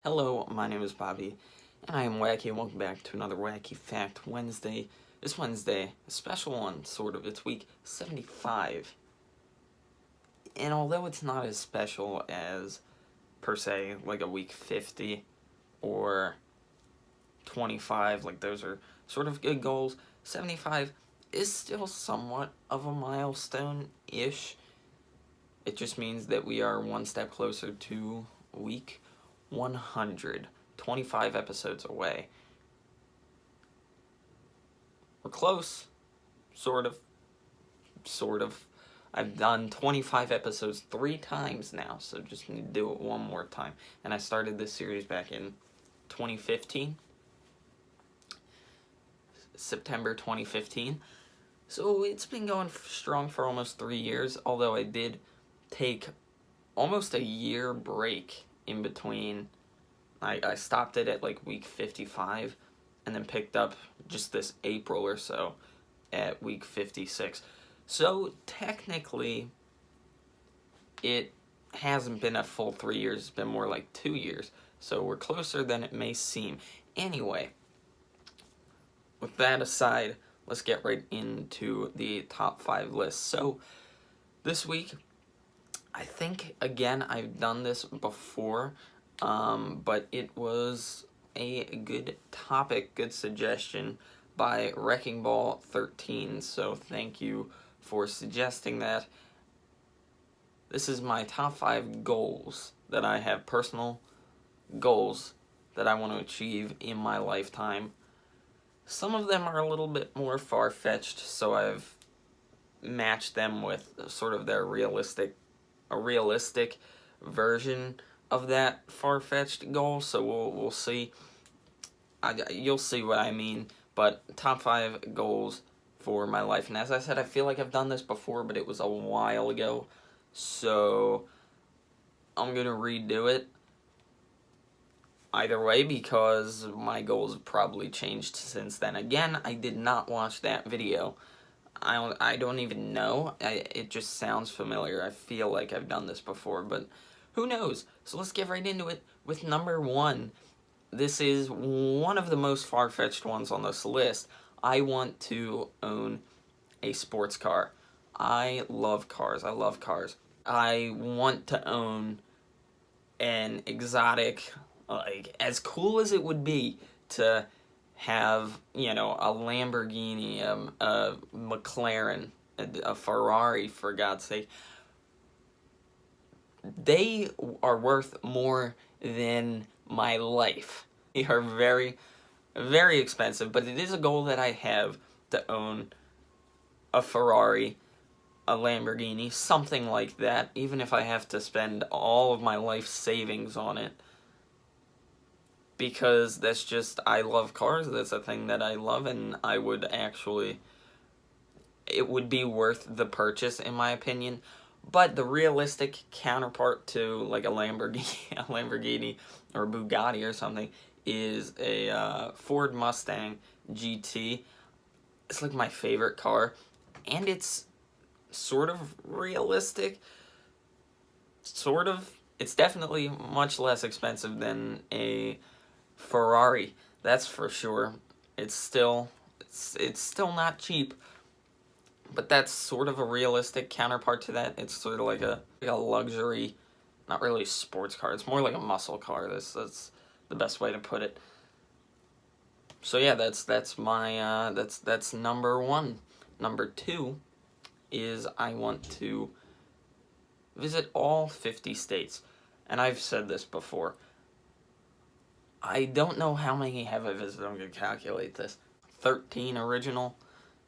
Hello, my name is Bobby, and I am Wacky, and welcome back to another Wacky Fact Wednesday. This Wednesday, a special one, sort of. It's week 75. And although it's not as special as, per se, like a week 50 or 25, like those are sort of good goals, 75 is still somewhat of a milestone-ish. It just means that we are one step closer to week 100, 25 episodes away. We're close, sort of. I've done 25 episodes 3 times now, so just need to do it one more time. And I started this series back in 2015, September 2015. So it's been going strong for almost 3 years, although I did take almost a year break in between. I stopped it at like week 55 and then picked up just this April or so at week 56. So technically it hasn't been a full 3 years, it's been more like 2 years. So we're closer than it may seem. Anyway, with that aside, let's get right into the top 5 list. So this week, I think, again, I've done this before, but it was a good topic, good suggestion by Wrecking Ball 13, so thank you for suggesting that. This is my top 5 goals that I have, personal goals that I want to achieve in my lifetime. Some of them are a little bit more far-fetched, so I've matched them with sort of their realistic version of that far-fetched goal, so we'll see. You'll see what I mean, but top 5 goals for my life. And as I said, I feel like I've done this before, but it was a while ago, so I'm going to redo it either way because my goals have probably changed since then. Again, I did not watch that video. I don't even know. It just sounds familiar. I feel like I've done this before, but who knows? So let's get right into it with number 1. This is one of the most far-fetched ones on this list. I want to own a sports car. I love cars. I want to own an exotic, like, as cool as it would be to have, you know, a Lamborghini, a McLaren, a Ferrari, for God's sake. They are worth more than my life. They are very, very expensive, but it is a goal that I have to own a Ferrari, a Lamborghini, something like that, even if I have to spend all of my life savings on it. Because that's just, I love cars, that's a thing that I love, and I would actually, it would be worth the purchase, in my opinion. But the realistic counterpart to, like, a Lamborghini or Bugatti or something is a Ford Mustang GT. It's, like, my favorite car, and it's sort of realistic. Sort of. It's definitely much less expensive than a Ferrari, that's for sure. It's still not cheap, but that's sort of a realistic counterpart to that. It's sort of like a luxury, not really a sports car. It's more like a muscle car. That's the best way to put it. So yeah, that's my that's number 1. Number 2 is I want to visit all 50 states, and I've said this before. I don't know how many have I visited. I'm going to calculate this. 13 original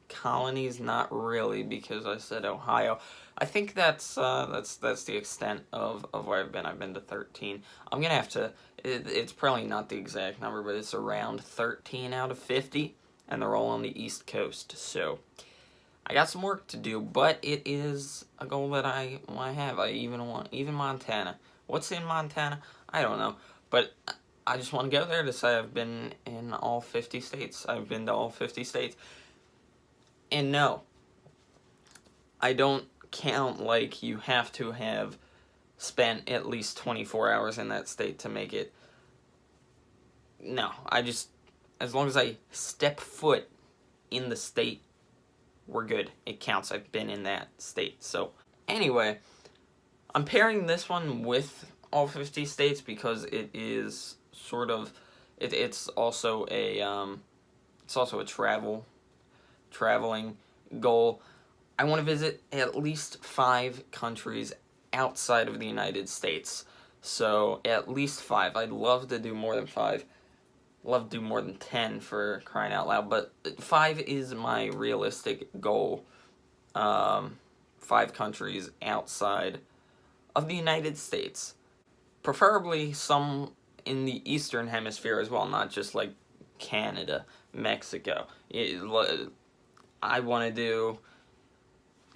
colonies? Not really, because I said Ohio. I think that's the extent of where I've been. I've been to 13. I'm going to have to, it's probably not the exact number, but it's around 13 out of 50, and they're all on the East Coast. So I got some work to do, but it is a goal that I have. I even want, even Montana. What's in Montana? I don't know, but I just want to go there to say I've been in all 50 states. I've been to all 50 states. And no, I don't count like you have to have spent at least 24 hours in that state to make it no, as long as I step foot in the state, we're good. It counts. I've been in that state. So anyway, I'm pairing this one with all 50 states because it is sort of, it's also a traveling goal. I want to visit at least 5 countries outside of the United States. So at least 5. I'd love to do more than 5. Love to do more than 10 for crying out loud, but 5 is my realistic goal. 5 countries outside of the United States. Preferably some in the Eastern Hemisphere as well, not just like Canada, Mexico. I want to do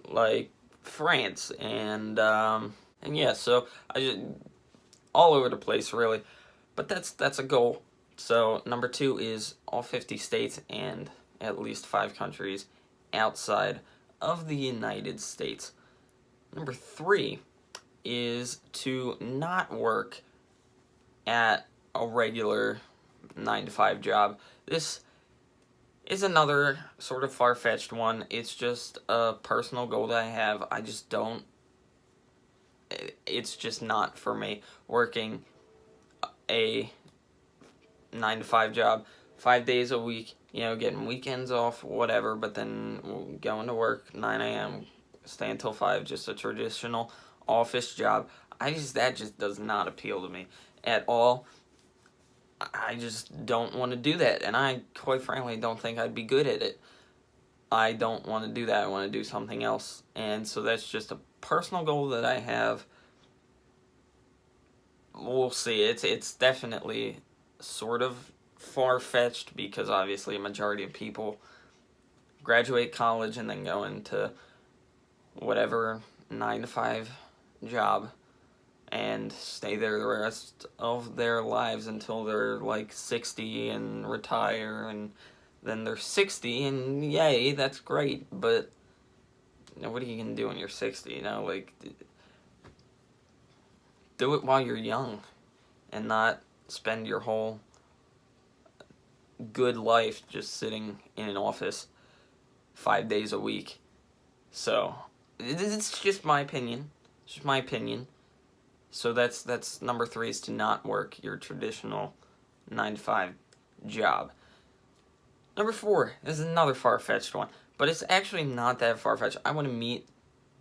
like France and yeah, so I just all over the place really, but that's a goal. So number 2 is all 50 states and at least 5 countries outside of the United States. Number 3 is to not work at a regular 9-to-5 job. This is another sort of far-fetched one. It's just a personal goal that I have. I just don't, it's just not for me. Working a 9-to-5 job 5 days a week, getting weekends off, whatever, but then going to work 9 a.m., stay until 5, just a traditional office job. That just does not appeal to me at all. I just don't want to do that, and I quite frankly don't think I'd be good at it. I don't want to do that. I want to do something else, and so that's just a personal goal that I have. We'll see. It's definitely sort of far-fetched because obviously a majority of people graduate college and then go into whatever 9-to-5 job and stay there the rest of their lives until they're like 60 and retire, and then they're 60 and yay, that's great, but what are you gonna do when you're 60? Like, do it while you're young and not spend your whole good life just sitting in an office 5 days a week. So it's just my opinion. It's just my opinion. So that's number 3, is to not work your traditional 9-to-5 job. Number 4 is another far-fetched one, but it's actually not that far-fetched. I want to meet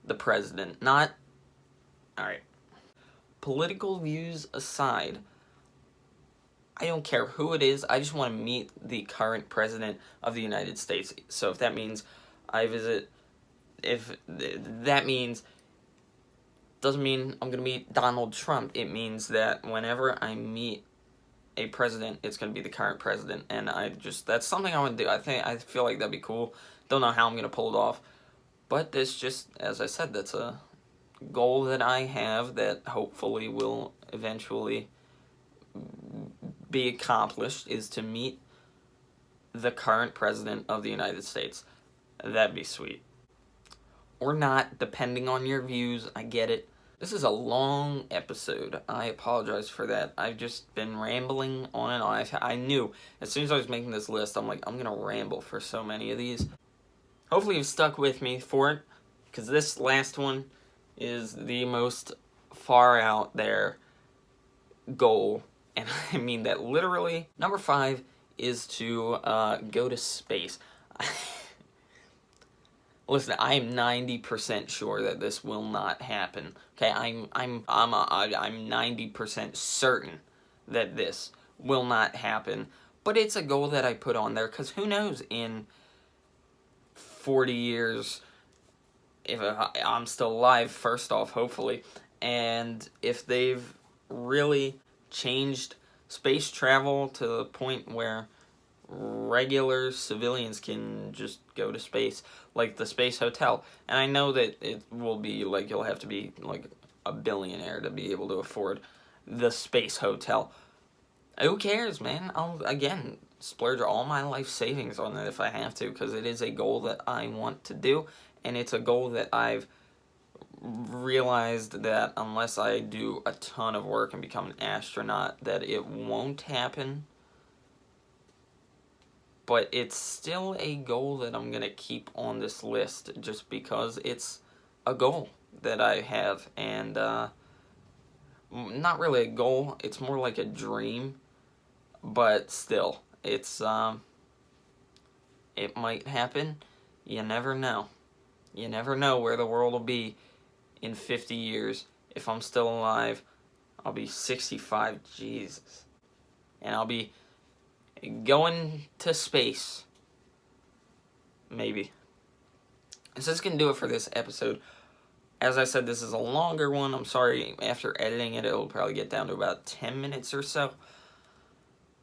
the president. Alright. Political views aside, I don't care who it is. I just want to meet the current president of the United States. So if that means doesn't mean I'm going to meet Donald Trump. It means that whenever I meet a president, it's going to be the current president. And that's something I want to do. I feel like that'd be cool. Don't know how I'm going to pull it off. But this just, as I said, that's a goal that I have that hopefully will eventually be accomplished, is to meet the current president of the United States. That'd be sweet. Or not, depending on your views. I get it. This is a long episode. I apologize for that. I've just been rambling on and on. I knew, as soon as I was making this list, I'm like, I'm going to ramble for so many of these. Hopefully you've stuck with me for it, because this last one is the most far out there goal. And I mean that literally. Number 5 is to go to space. Listen, I am 90% sure that this will not happen. Okay, I'm 90% certain that this will not happen. But it's a goal that I put on there because who knows, in 40 years, if I'm still alive, first off, hopefully, and if they've really changed space travel to the point where regular civilians can just go to space, like the space hotel. And I know that it will be like, you'll have to be like a billionaire to be able to afford the space hotel. Who cares, man? I'll again splurge all my life savings on it if I have to, because it is a goal that I want to do, and it's a goal that I've realized that unless I do a ton of work and become an astronaut, that it won't happen. but it's still a goal that I'm going to keep on this list just because it's a goal that I have, and not really a goal, it's more like a dream, but still, it's, it might happen. You never know. You never know where the world will be in 50 years. If I'm still alive, I'll be 65, Jesus. And I'll be going to space. Maybe. So that's going to do it for this episode. As I said, this is a longer one. I'm sorry, after editing it, it'll probably get down to about 10 minutes or so.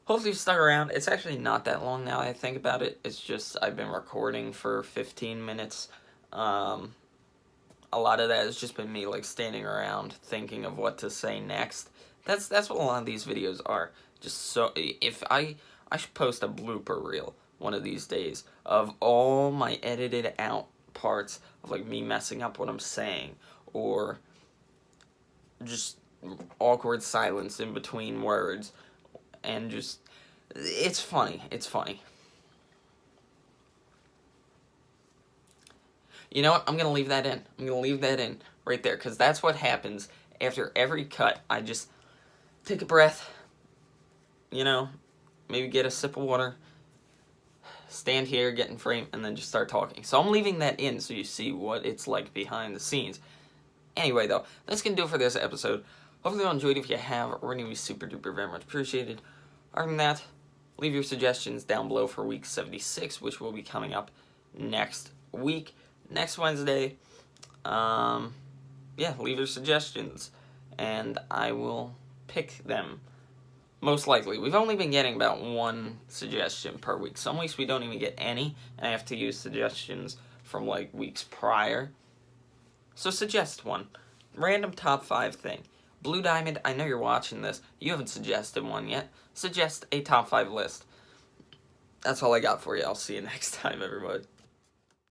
Hopefully you stuck around. It's actually not that long now I think about it. It's just I've been recording for 15 minutes. A lot of that has just been me like standing around thinking of what to say next. That's what a lot of these videos are. Just so if I should post a blooper reel one of these days of all my edited out parts of like me messing up what I'm saying, or just awkward silence in between words, and just it's funny. It's funny. You know what? I'm going to leave that in. I'm going to leave that in right there, because that's what happens after every cut. I just take a breath, you know, maybe get a sip of water, stand here, get in frame, and then just start talking. So I'm leaving that in so you see what it's like behind the scenes. Anyway, though, that's going to do it for this episode. Hopefully you enjoyed. If you have, we're going to be super duper very much appreciated. Other than that, leave your suggestions down below for week 76, which will be coming up next week. Next Wednesday, yeah, leave your suggestions, and I will pick them, most likely. We've only been getting about one suggestion per week. Some weeks we don't even get any, and I have to use suggestions from, like, weeks prior. So suggest one. Random top 5 thing. Blue Diamond, I know you're watching this. You haven't suggested one yet. Suggest a top 5 list. That's all I got for you. I'll see you next time, everybody.